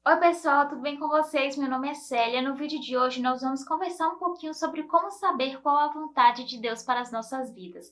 Oi pessoal, tudo bem com vocês? Meu nome é Célia. No vídeo de hoje nós vamos conversar um pouquinho sobre como saber qual a vontade de Deus para as nossas vidas.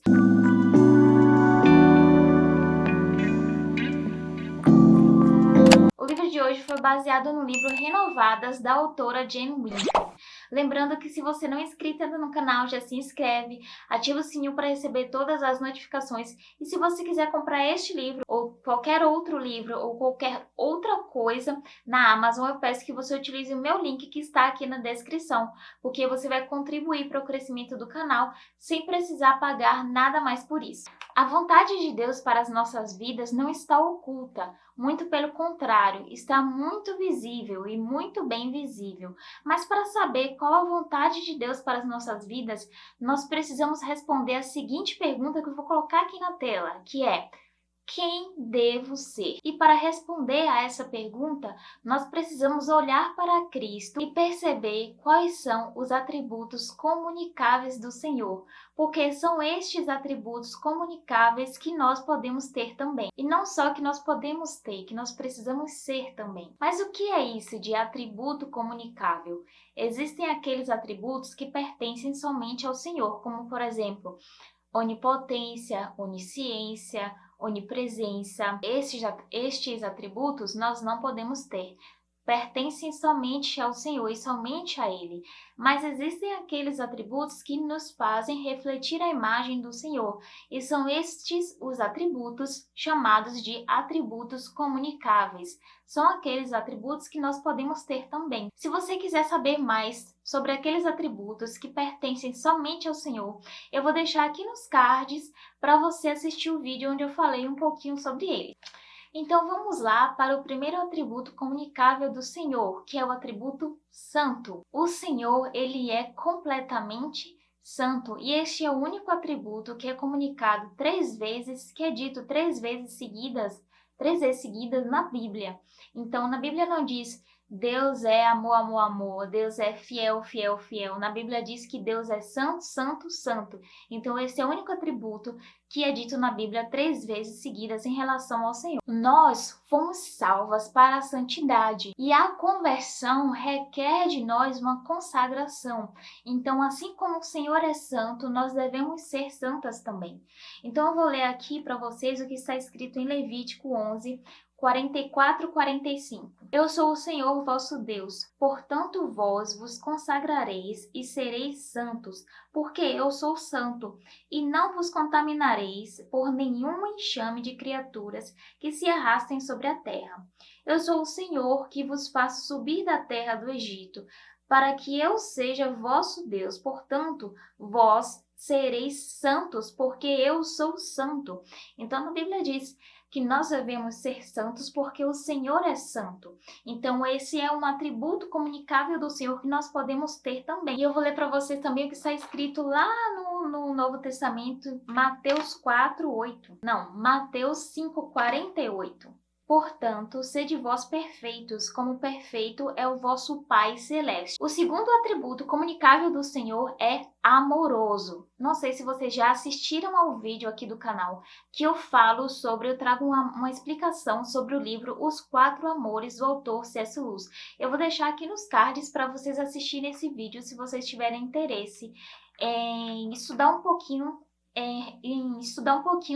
O livro de hoje foi baseado no livro Renovadas, da autora Jane Winter. Lembrando que se você não é inscrito ainda no canal, já se inscreve, ativa o sininho para receber todas as notificações. E se você quiser comprar este livro, ou qualquer outro livro, ou qualquer outra coisa na Amazon, eu peço que você utilize o meu link que está aqui na descrição, porque você vai contribuir para o crescimento do canal sem precisar pagar nada mais por isso. A vontade de Deus para as nossas vidas não está oculta, muito pelo contrário, está muito visível e muito bem visível. Mas para saber qual a vontade de Deus para as nossas vidas, nós precisamos responder a seguinte pergunta que eu vou colocar aqui na tela, que é: quem devo ser? E para responder a essa pergunta, nós precisamos olhar para Cristo e perceber quais são os atributos comunicáveis do Senhor, porque são estes atributos comunicáveis que nós podemos ter também. E não só que nós podemos ter, que nós precisamos ser também. Mas o que é isso de atributo comunicável? Existem aqueles atributos que pertencem somente ao Senhor, como por exemplo, onipotência, onisciência, onipresença. Estes atributos nós não podemos ter. Pertencem somente ao Senhor e somente a Ele. Mas existem aqueles atributos que nos fazem refletir a imagem do Senhor. E são estes os atributos chamados de atributos comunicáveis. São aqueles atributos que nós podemos ter também. Se você quiser saber mais sobre aqueles atributos que pertencem somente ao Senhor, eu vou deixar aqui nos cards para você assistir o vídeo onde eu falei um pouquinho sobre ele. Então vamos lá para o primeiro atributo comunicável do Senhor, que é o atributo santo. O Senhor, ele é completamente santo, e este é o único atributo que é comunicado três vezes, que é dito três vezes seguidas na Bíblia. Então na Bíblia não diz Deus é amor, amor, amor, Deus é fiel, fiel, fiel. Na Bíblia diz que Deus é santo, santo, santo. Então esse é o único atributo que é dito na Bíblia três vezes seguidas em relação ao Senhor. Nós fomos salvas para a santidade e a conversão requer de nós uma consagração. Então, assim como o Senhor é santo, nós devemos ser santas também. Então, eu vou ler aqui para vocês o que está escrito em Levítico 11, 44 e 45. Eu sou o Senhor vosso Deus, portanto vós vos consagrareis e sereis santos, porque eu sou santo, e não vos contaminareis por nenhum enxame de criaturas que se arrastem sobre a terra. Eu sou o Senhor que vos faço subir da terra do Egito, para que eu seja vosso Deus. Portanto, vós sereis santos, porque eu sou santo. Então, a Bíblia diz que nós devemos ser santos porque o Senhor é santo. Então, esse é um atributo comunicável do Senhor que nós podemos ter também. E eu vou ler para vocês também o que está escrito lá no Novo Testamento, Mateus 4:8. Não, Mateus 5:48. Portanto, sede vós perfeitos, como perfeito é o vosso Pai Celeste. O segundo atributo comunicável do Senhor é amoroso. Não sei se vocês já assistiram ao vídeo aqui do canal que eu falo sobre, eu trago uma explicação sobre o livro Os Quatro Amores, do autor C.S. Lewis. Eu vou deixar aqui nos cards para vocês assistirem esse vídeo se vocês tiverem interesse em estudar um pouquinho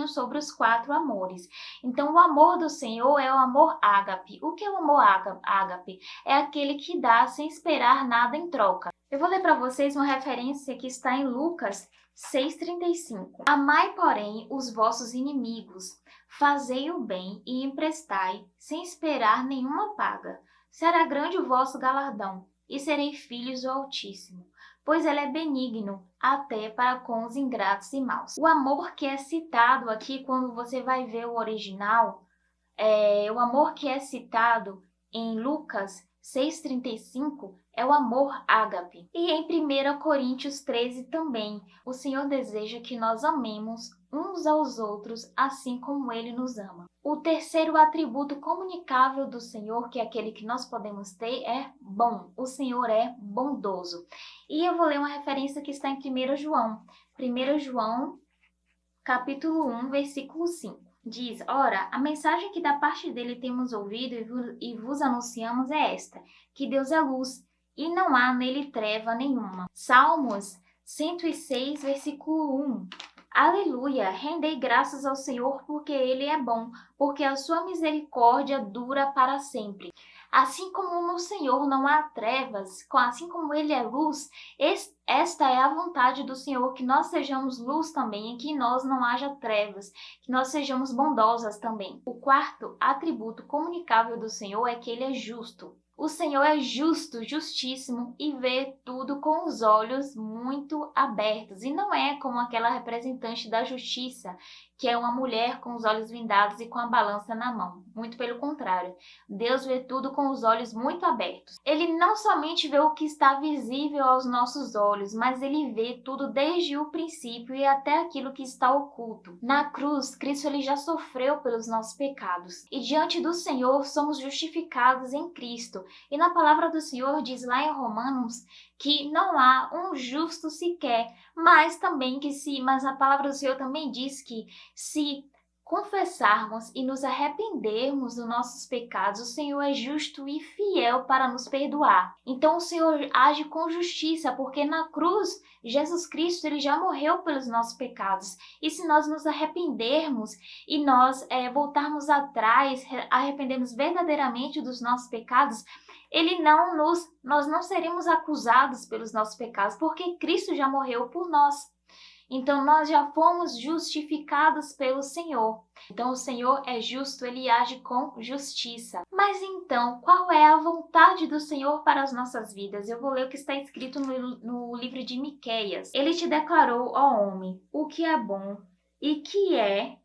sobre os quatro amores. Então, o amor do Senhor é o amor ágape. O que é o amor ágape? É aquele que dá sem esperar nada em troca. Eu vou ler para vocês uma referência que está em Lucas 6,35. Amai, porém, os vossos inimigos, fazei o bem e emprestai, sem esperar nenhuma paga. Será grande o vosso galardão, e sereis filhos do Altíssimo, pois ele é benigno até para com os ingratos e maus. O amor que é citado aqui, quando você vai ver o original, o amor que é citado em Lucas 6,35 é o amor ágape. E em 1 Coríntios 13 também, o Senhor deseja que nós amemos uns aos outros assim como Ele nos ama. O terceiro atributo comunicável do Senhor, que é aquele que nós podemos ter, é bom. O Senhor é bondoso. E eu vou ler uma referência que está em 1 João. 1 João, capítulo 1, versículo 5. Diz: Ora, a mensagem que da parte dele temos ouvido e vos anunciamos é esta, que Deus é luz, e não há nele treva nenhuma. Salmos 106, versículo 1. Aleluia! Rendei graças ao Senhor, porque Ele é bom, porque a sua misericórdia dura para sempre. Assim como no Senhor não há trevas, assim como Ele é luz, esta é a vontade do Senhor, que nós sejamos luz também, e que em nós não haja trevas, que nós sejamos bondosas também. O quarto atributo comunicável do Senhor é que Ele é justo. O Senhor é justo, justíssimo e vê tudo com os olhos muito abertos. E não é como aquela representante da justiça, que é uma mulher com os olhos vendados e com a balança na mão. Muito pelo contrário. Deus vê tudo com os olhos muito abertos. Ele não somente vê o que está visível aos nossos olhos, mas ele vê tudo desde o princípio e até aquilo que está oculto. Na cruz, Cristo ele já sofreu pelos nossos pecados. E diante do Senhor somos justificados em Cristo. E na palavra do Senhor diz lá em Romanos que não há um justo sequer, mas a palavra do Senhor também diz que se confessarmos e nos arrependermos dos nossos pecados, o Senhor é justo e fiel para nos perdoar. Então o Senhor age com justiça, porque na cruz Jesus Cristo ele já morreu pelos nossos pecados. E se nós nos arrependermos e nós voltarmos atrás, arrependermos verdadeiramente dos nossos pecados, nós não seremos acusados pelos nossos pecados, porque Cristo já morreu por nós. Então, nós já fomos justificados pelo Senhor. Então, o Senhor é justo, ele age com justiça. Mas então, qual é a vontade do Senhor para as nossas vidas? Eu vou ler o que está escrito no livro de Miqueias. Ele te declarou, ó homem, o que é bom e que é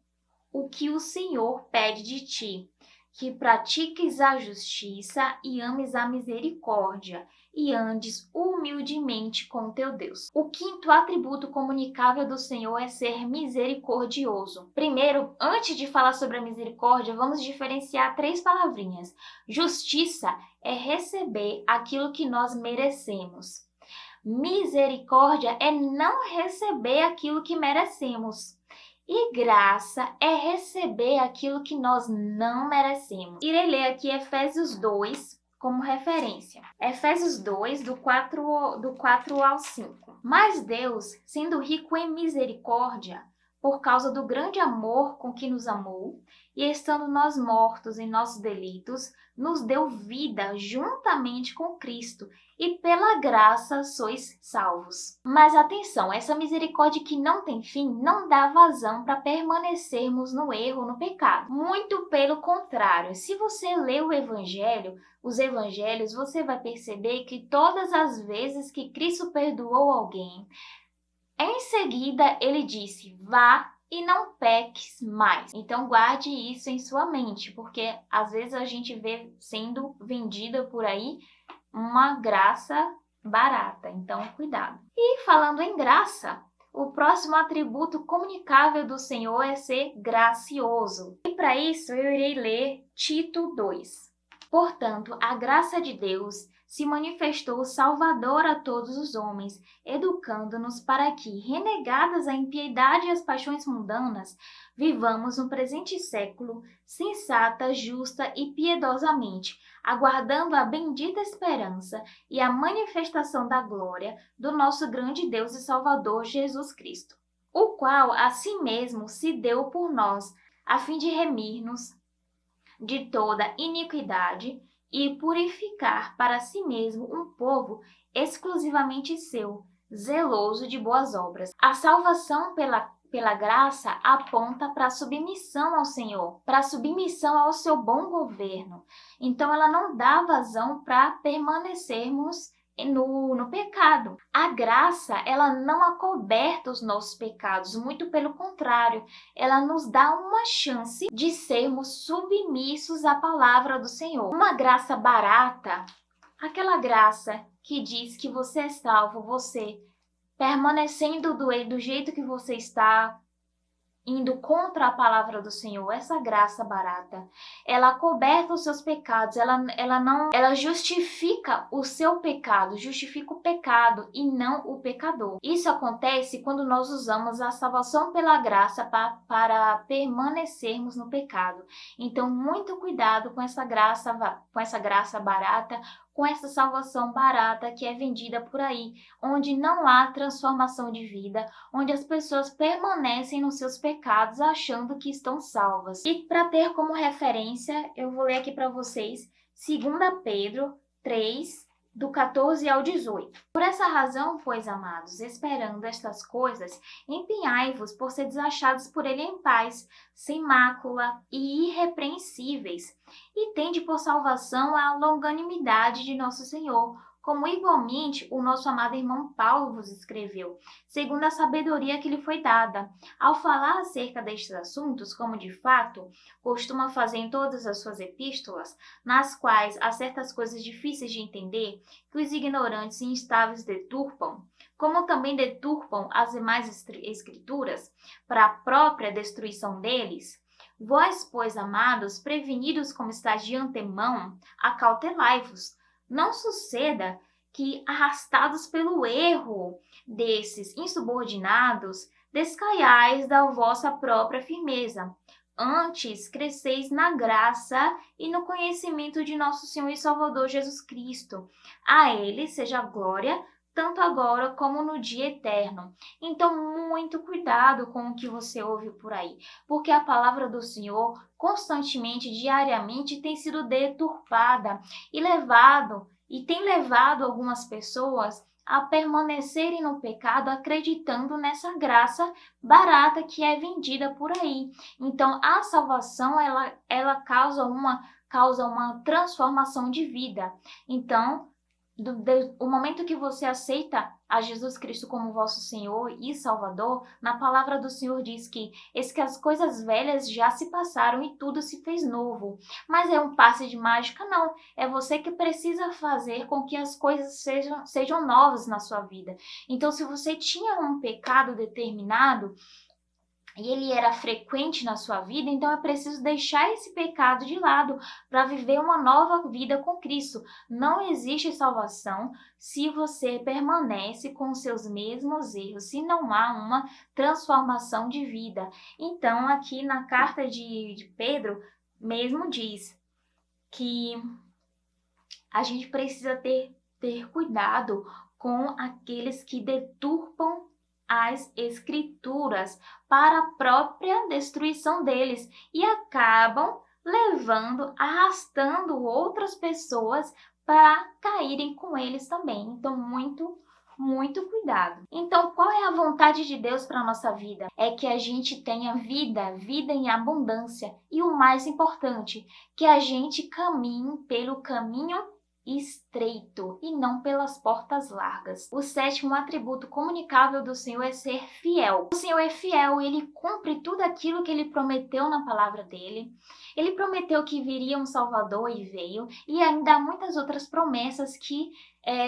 o que o Senhor pede de ti, que pratiques a justiça e ames a misericórdia, e andes humildemente com teu Deus. O quinto atributo comunicável do Senhor é ser misericordioso. Primeiro, antes de falar sobre a misericórdia, vamos diferenciar 3 palavrinhas. Justiça é receber aquilo que nós merecemos. Misericórdia é não receber aquilo que merecemos. E graça é receber aquilo que nós não merecemos. Irei ler aqui Efésios 2 como referência. Efésios 2, do 4 ao 5. Mas Deus, sendo rico em misericórdia, por causa do grande amor com que nos amou, e estando nós mortos em nossos delitos, nos deu vida juntamente com Cristo, e pela graça sois salvos. Mas atenção, essa misericórdia que não tem fim não dá vazão para permanecermos no erro, no pecado. Muito pelo contrário, se você lê os evangelhos, você vai perceber que todas as vezes que Cristo perdoou alguém, em seguida ele disse: vá e não peques mais. Então guarde isso em sua mente, porque às vezes a gente vê sendo vendida por aí uma graça barata, então cuidado. E falando em graça, o próximo atributo comunicável do Senhor é ser gracioso. E para isso eu irei ler Tito 2. Portanto, a graça de Deus se manifestou salvadora a todos os homens, educando-nos para que, renegadas a impiedade e as paixões mundanas, vivamos no presente século sensata, justa e piedosamente, aguardando a bendita esperança e a manifestação da glória do nosso grande Deus e Salvador Jesus Cristo, o qual a si mesmo se deu por nós, a fim de remir-nos de toda iniquidade e purificar para si mesmo um povo exclusivamente seu, zeloso de boas obras. A salvação pela graça aponta para a submissão ao Senhor, para a submissão ao seu bom governo. Então ela não dá vazão para permanecermos no pecado. A graça, ela não acoberta os nossos pecados, muito pelo contrário, ela nos dá uma chance de sermos submissos à palavra do Senhor. Uma graça barata, aquela graça que diz que você é salvo, você permanecendo do jeito que você está, indo contra a palavra do Senhor, essa graça barata, ela coberta os seus pecados, ela justifica o seu pecado, justifica o pecado e não o pecador. Isso acontece quando nós usamos a salvação pela graça para permanecermos no pecado. Então, muito cuidado com essa graça barata, com essa salvação barata que é vendida por aí, onde não há transformação de vida, onde as pessoas permanecem nos seus pecados achando que estão salvas. E para ter como referência, eu vou ler aqui para vocês 2 Pedro 3, do 14 ao 18. Por essa razão, pois, amados, esperando estas coisas, empenhai-vos por ser desachados por ele em paz, sem mácula e irrepreensíveis, e tende por salvação a longanimidade de nosso Senhor, como igualmente o nosso amado irmão Paulo vos escreveu, segundo a sabedoria que lhe foi dada, ao falar acerca destes assuntos, como de fato costuma fazer em todas as suas epístolas, nas quais há certas coisas difíceis de entender, que os ignorantes e instáveis deturpam, como também deturpam as demais escrituras, para a própria destruição deles. Vós, pois, amados, prevenidos como estáis de antemão, acautelai-vos. Não suceda que, arrastados pelo erro desses insubordinados, descaiais da vossa própria firmeza. Antes, cresceis na graça e no conhecimento de nosso Senhor e Salvador Jesus Cristo. A Ele seja a glória, tanto agora como no dia eterno. Então, muito cuidado com o que você ouve por aí, porque a palavra do Senhor constantemente, diariamente, tem sido deturpada e tem levado algumas pessoas a permanecerem no pecado, acreditando nessa graça barata que é vendida por aí. Então, a salvação, ela causa uma transformação de vida. Então, o momento que você aceita a Jesus Cristo como vosso Senhor e Salvador, na palavra do Senhor diz que as coisas velhas já se passaram e tudo se fez novo. Mas é um passe de mágica? Não. É você que precisa fazer com que as coisas sejam novas na sua vida. Então, se você tinha um pecado determinado, e ele era frequente na sua vida, então é preciso deixar esse pecado de lado para viver uma nova vida com Cristo. Não existe salvação se você permanece com os seus mesmos erros, se não há uma transformação de vida. Então, aqui na carta de Pedro, mesmo diz que a gente precisa ter cuidado com aqueles que deturpam as escrituras para a própria destruição deles e acabam arrastando outras pessoas para caírem com eles também. Então, muito cuidado. Então, qual é a vontade de Deus para a nossa vida? É que a gente tenha vida em abundância e o mais importante, que a gente caminhe pelo caminho estreito e não pelas portas largas. O 7º atributo comunicável do Senhor é ser fiel. O Senhor é fiel, ele cumpre tudo aquilo que ele prometeu na palavra dele. Ele prometeu que viria um Salvador e veio, e ainda há muitas outras promessas que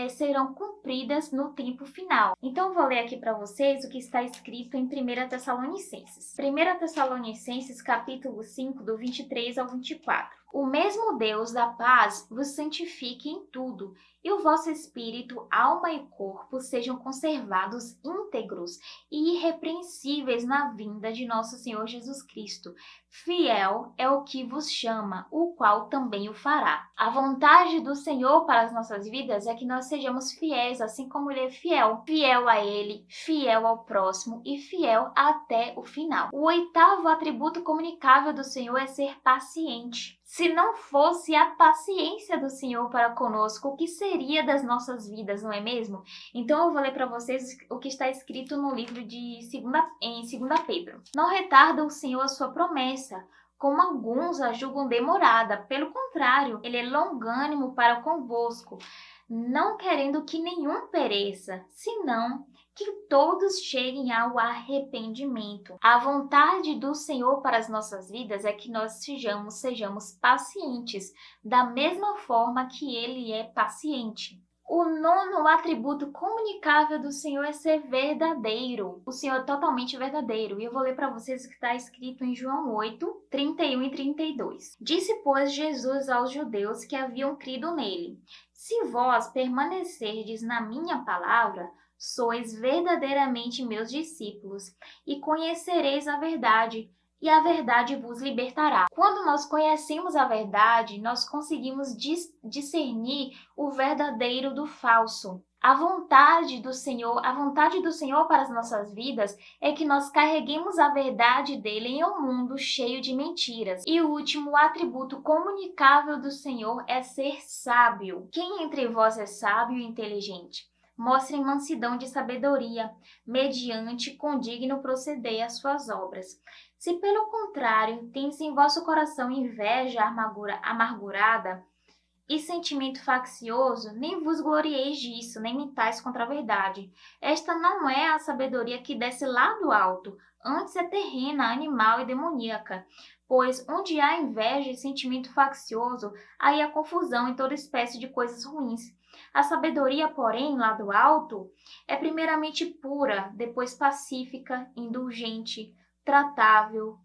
serão cumpridas no tempo final. Então, vou ler aqui para vocês o que está escrito em 1 Tessalonicenses. 1 Tessalonicenses, capítulo 5, do 23 ao 24. O mesmo Deus da paz vos santifique em tudo, e o vosso espírito, alma e corpo sejam conservados íntegros e irrepreensíveis na vinda de nosso Senhor Jesus Cristo. Fiel é o que vos chama, o qual também o fará. A vontade do Senhor para as nossas vidas é que nós sejamos fiéis, assim como Ele é fiel. Fiel a Ele, fiel ao próximo e fiel até o final. O 8º atributo comunicável do Senhor é ser paciente. Se não fosse a paciência do Senhor para conosco, o que seria das nossas vidas, não é mesmo? Então eu vou ler para vocês o que está escrito no livro em 2 Pedro. Não retarda o Senhor a sua promessa, como alguns a julgam demorada. Pelo contrário, ele é longânimo para convosco, não querendo que nenhum pereça, senão que todos cheguem ao arrependimento. A vontade do Senhor para as nossas vidas é que nós sejamos pacientes, da mesma forma que Ele é paciente. O nono atributo comunicável do Senhor é ser verdadeiro. O Senhor é totalmente verdadeiro. E eu vou ler para vocês o que está escrito em João 8, 31 e 32. Disse, pois, Jesus aos judeus que haviam crido nele: Se vós permanecerdes na minha palavra, sois verdadeiramente meus discípulos, e conhecereis a verdade, e a verdade vos libertará. Quando nós conhecemos a verdade, nós conseguimos discernir o verdadeiro do falso. A vontade do Senhor para as nossas vidas é que nós carreguemos a verdade dele em um mundo cheio de mentiras. E o último atributo comunicável do Senhor é ser sábio. Quem entre vós é sábio e inteligente? Mostrem mansidão de sabedoria, mediante condigno proceder às suas obras. Se pelo contrário tendes em vosso coração inveja amargurada e sentimento faccioso, nem vos glorieis disso, nem mintais contra a verdade. Esta não é a sabedoria que desce lá do alto, antes é terrena, animal e demoníaca. Pois onde há inveja e sentimento faccioso, aí há confusão e toda espécie de coisas ruins. A sabedoria, porém, lá do alto, é primeiramente pura, depois pacífica, indulgente, tratável,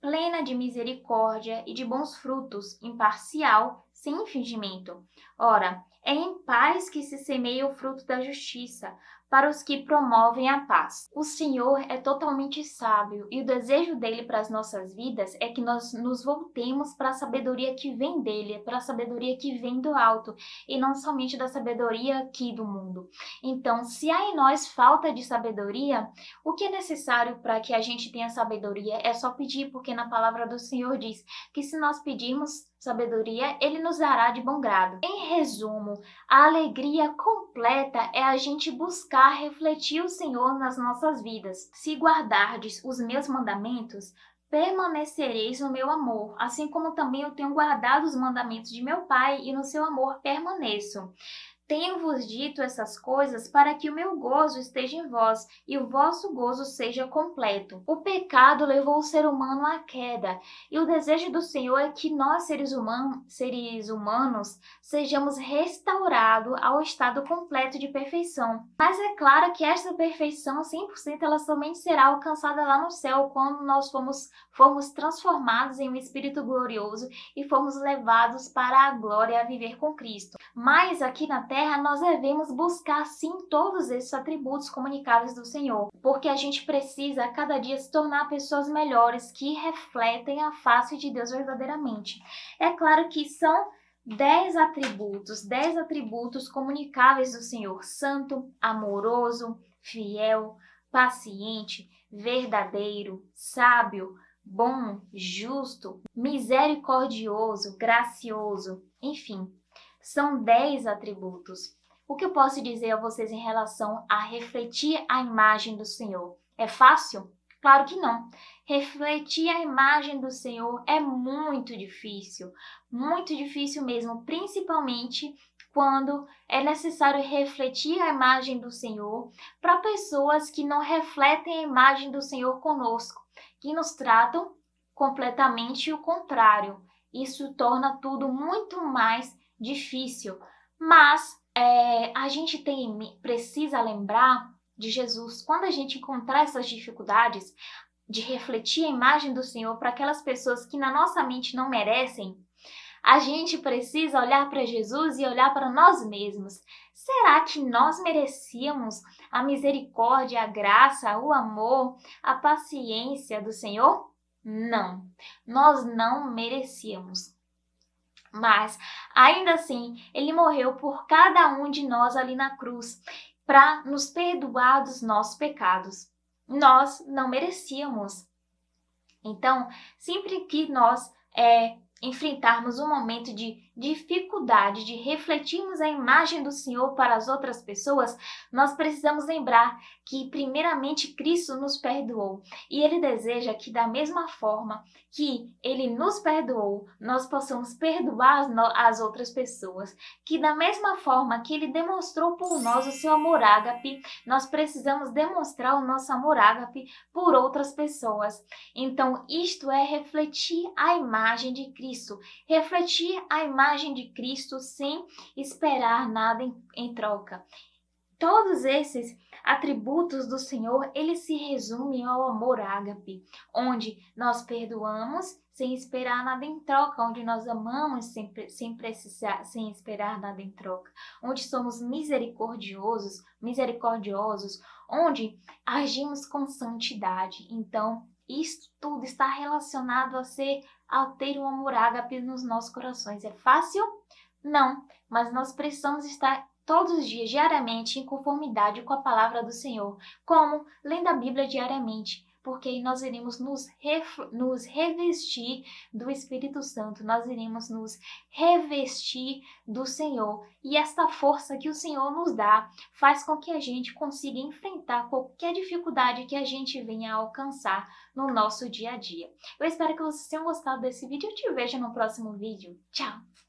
plena de misericórdia e de bons frutos, imparcial, sem fingimento. Ora, é em paz que se semeia o fruto da justiça, para os que promovem a paz. O Senhor é totalmente sábio e o desejo dele para as nossas vidas é que nós nos voltemos para a sabedoria que vem dele, para a sabedoria que vem do alto e não somente da sabedoria aqui do mundo. Então, se há em nós falta de sabedoria, o que é necessário para que a gente tenha sabedoria é só pedir, porque na palavra do Senhor diz que se nós pedirmos sabedoria, ele nos dará de bom grado. Em resumo, a alegria completa é a gente buscar refletir o Senhor nas nossas vidas. Se guardardes os meus mandamentos, permanecereis no meu amor, assim como também eu tenho guardado os mandamentos de meu Pai e no seu amor permaneço. Tenho-vos dito essas coisas para que o meu gozo esteja em vós e o vosso gozo seja completo. O pecado levou o ser humano à queda, e o desejo do Senhor é que nós, seres humanos, sejamos restaurados ao estado completo de perfeição. Mas é claro que esta perfeição 100% ela somente será alcançada lá no céu, quando nós formos transformados em um espírito glorioso e formos levados para a glória a viver com Cristo. Mas aqui na terra nós devemos buscar sim todos esses atributos comunicáveis do Senhor, porque a gente precisa a cada dia se tornar pessoas melhores que refletem a face de Deus verdadeiramente. É claro que são 10 atributos comunicáveis do Senhor: santo, amoroso, fiel, paciente, verdadeiro, sábio, bom, justo, misericordioso, gracioso, enfim. São 10 atributos. O que eu posso dizer a vocês em relação a refletir a imagem do Senhor? É fácil? Claro que não. Refletir a imagem do Senhor é muito difícil mesmo, principalmente quando é necessário refletir a imagem do Senhor para pessoas que não refletem a imagem do Senhor conosco, que nos tratam completamente o contrário. Isso torna tudo muito mais difícil, mas a gente precisa lembrar de Jesus. Quando a gente encontrar essas dificuldades de refletir a imagem do Senhor para aquelas pessoas que na nossa mente não merecem, a gente precisa olhar para Jesus e olhar para nós mesmos. Será que nós merecíamos a misericórdia, a graça, o amor, a paciência do Senhor? Não, nós não merecíamos. Mas, ainda assim, ele morreu por cada um de nós ali na cruz, para nos perdoar dos nossos pecados. Nós não merecíamos. Então, sempre que nós enfrentarmos um momento de dificuldade, de refletirmos a imagem do Senhor para as outras pessoas, nós precisamos lembrar que primeiramente Cristo nos perdoou e Ele deseja que da mesma forma que Ele nos perdoou, nós possamos perdoar as outras pessoas, que da mesma forma que Ele demonstrou por nós o seu amor ágape, nós precisamos demonstrar o nosso amor ágape por outras pessoas. Então, isto é refletir a imagem de Cristo, refletir a imagem imagem de Cristo sem esperar nada em troca. Todos esses atributos do Senhor, eles se resumem ao amor ágape, onde nós perdoamos sem esperar nada em troca, onde nós amamos sem precisar, sem esperar nada em troca, onde somos misericordiosos, onde agimos com santidade. Então, isso tudo está relacionado a ter um amor ágape nos nossos corações. É fácil? Não, mas nós precisamos estar todos os dias, diariamente, em conformidade com a palavra do Senhor, como lendo a Bíblia diariamente, porque aí nós iremos nos revestir do Espírito Santo, nós iremos nos revestir do Senhor. E esta força que o Senhor nos dá faz com que a gente consiga enfrentar qualquer dificuldade que a gente venha a alcançar no nosso dia a dia. Eu espero que vocês tenham gostado desse vídeo e eu te vejo no próximo vídeo. Tchau!